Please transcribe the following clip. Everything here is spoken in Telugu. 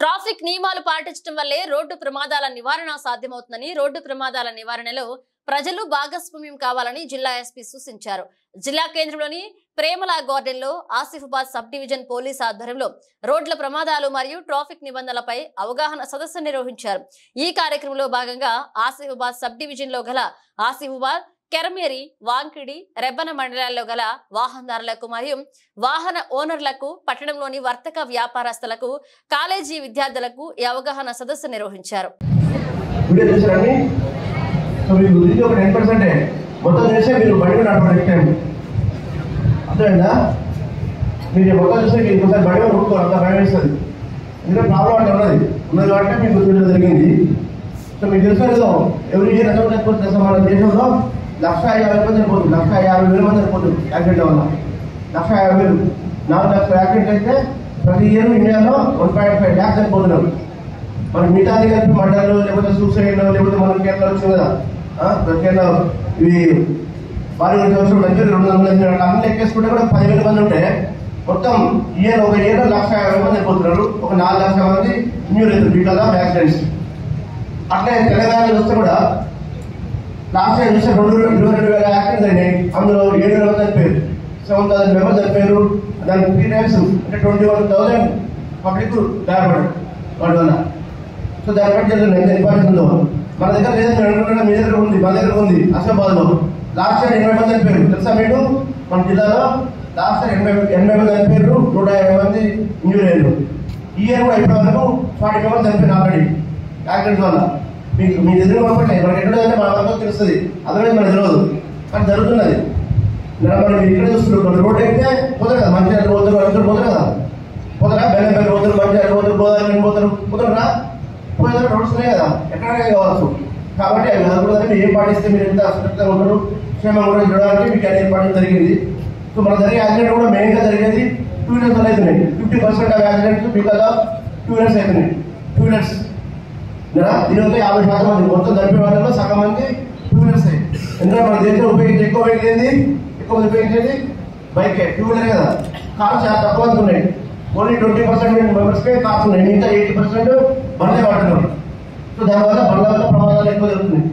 ట్రాఫిక్ నియమాలు పాటించడం వల్లే రోడ్డు ప్రమాదాల నివారణ సాధ్యమవుతుందని, రోడ్డు ప్రమాదాల నివారణలో ప్రజలు భాగస్వామ్యం కావాలని జిల్లా ఎస్పీ సూచించారు. జిల్లా కేంద్రంలోని ప్రేమల గార్డెన్ లో ఆసిఫాబాద్ సబ్ డివిజన్ పోలీస్ ఆధ్వర్యంలో రోడ్ల ప్రమాదాలు మరియు ట్రాఫిక్ నిబంధనలపై అవగాహన సదస్సు నిర్వహించారు. ఈ కార్యక్రమంలో భాగంగా ఆసిఫాబాద్ సబ్ డివిజన్ లో గల ఆసిఫాబాద్, కెరమేరి, వాంకిడి, రెబ్బన మండలాల్లో గల వాహనదారులకు మరియు వాహన ఓనర్లకు, పట్టణంలోని వర్తక వ్యాపారస్తులకు, కాలేజీ విద్యార్థులకు ఈ అవగాహన సదస్సు నిర్వహించారు. ₹1,50,000 సరిపోతుంది. ₹1,50,000 మంది సరిపోతుంది యాక్సిడెంట్ వల్ల. ₹1,50,000 4 లక్షల యాక్సిడెంట్ అయితే ప్రతి ఇయర్ ఇండియాలో 1.5 lakhs సరిపోతున్నారు. మన మిగతాది కలిపి మర్డర్లు, లేకపోతే సూసైడ్, లేకపోతే మనం కేరళ వచ్చింది కదా, కేరళ ఇవి భారీ వచ్చి 200 అన్ని ఎక్కేసుకుంటే కూడా 10,000 మంది ఉంటే మొత్తం ఒక ఇయర్ 1,50,000 మంది అయిపోతున్నారు. ఒక 4 లక్షల మంది ఇంజూర్ అవుతుంది బికాస్ ఆఫ్ యాక్సిడెంట్స్. అట్లే తెలంగాణలో వస్తే కూడా లాస్ట్ టైం చూస్తే 22,000 యాక్సిడెంట్స్ అయినాయి. అందులో 7,000 మంది చనిపోయారు, 7,000 మెంబర్స్ చనిపోయారు. దానికి 3 times అంటే 21,000 పబ్లిక్ గాయపడ్డారు వాటి వల్ల. సో దాని బట్టి ఎంత ఇంపార్టెన్స్ ఉందో మన దగ్గర లేదని నేను అనుకుంటున్నా. మీ దగ్గర ఉంది, మన దగ్గర ఉంది. ఆసిఫాబాద్ లో లాస్ట్ టైం 80 మంది చనిపోయారు తెలుసా మీకు? మన జిల్లాలో లాస్ట్ టైం 80 మంది చనిపోయారు, 150 మంది ఇంజూర్ అయ్యారు. ఈ ఇయర్ కూడా ఇప్పటి వరకు 40 మెంబర్స్ చనిపోయారు ఆల్రెడీ యాక్సిడెంట్స్ వల్ల. మీకు మీ ఎదురు పంపట్లేదు, మనకి ఎక్కడైతే మన వరకు తెలుస్తుంది, అదర్వైజ్ మనకు తెలియదు. కానీ జరుగుతున్నది. మనం ఇక్కడ చూస్తున్నాం, రోడ్ అయితే పోతారు కదా, మంచి పోతారు, అక్కడ పోతారు కదా, పోతారా? బెల్లంపల్లి పోతారు, మంచి పోతారు, గోదావరి పోతారు, పోతారా? పోతారు, రోడ్స్ ఉన్నాయి కదా, ఎక్కడైనా కావచ్చు. కాబట్టి అవి జరుగుతుందని ఏం పాటిస్తే మీరు ఎంత అసురక్షితంగా ఉంటారు, క్షేమంగా కూడా చూడడానికి మీకు అనేది పాటించడం జరిగింది. సో మన జరిగే యాక్సిడెంట్ కూడా మెయిన్గా జరిగేది 2 wheelers వల్ల అవుతున్నాయి. 50% of accidents because of 2 wheelers అవుతున్నాయి. 2 wheelers దీనివల్ల 50% మంది మొత్తం చనిపోయే వాళ్ళలో సగం మంది 2 wheelers. ఎందుకంటే మన దేశంలో ఉపయోగించే ఎక్కువ మంది ఉపయోగించేది బైకే, 2 wheeler కదా. కార్స్ చాలా తక్కువ మంది ఉన్నాయి. ఓన్లీ 20% మెంబర్స్కే కార్స్ ఉన్నాయి, మిగతా 80% బండ్లే వాడుతున్నారు. సో దానివల్ల బండ్ల వల్ల ప్రమాదాలు ఎక్కువ జరుగుతున్నాయి.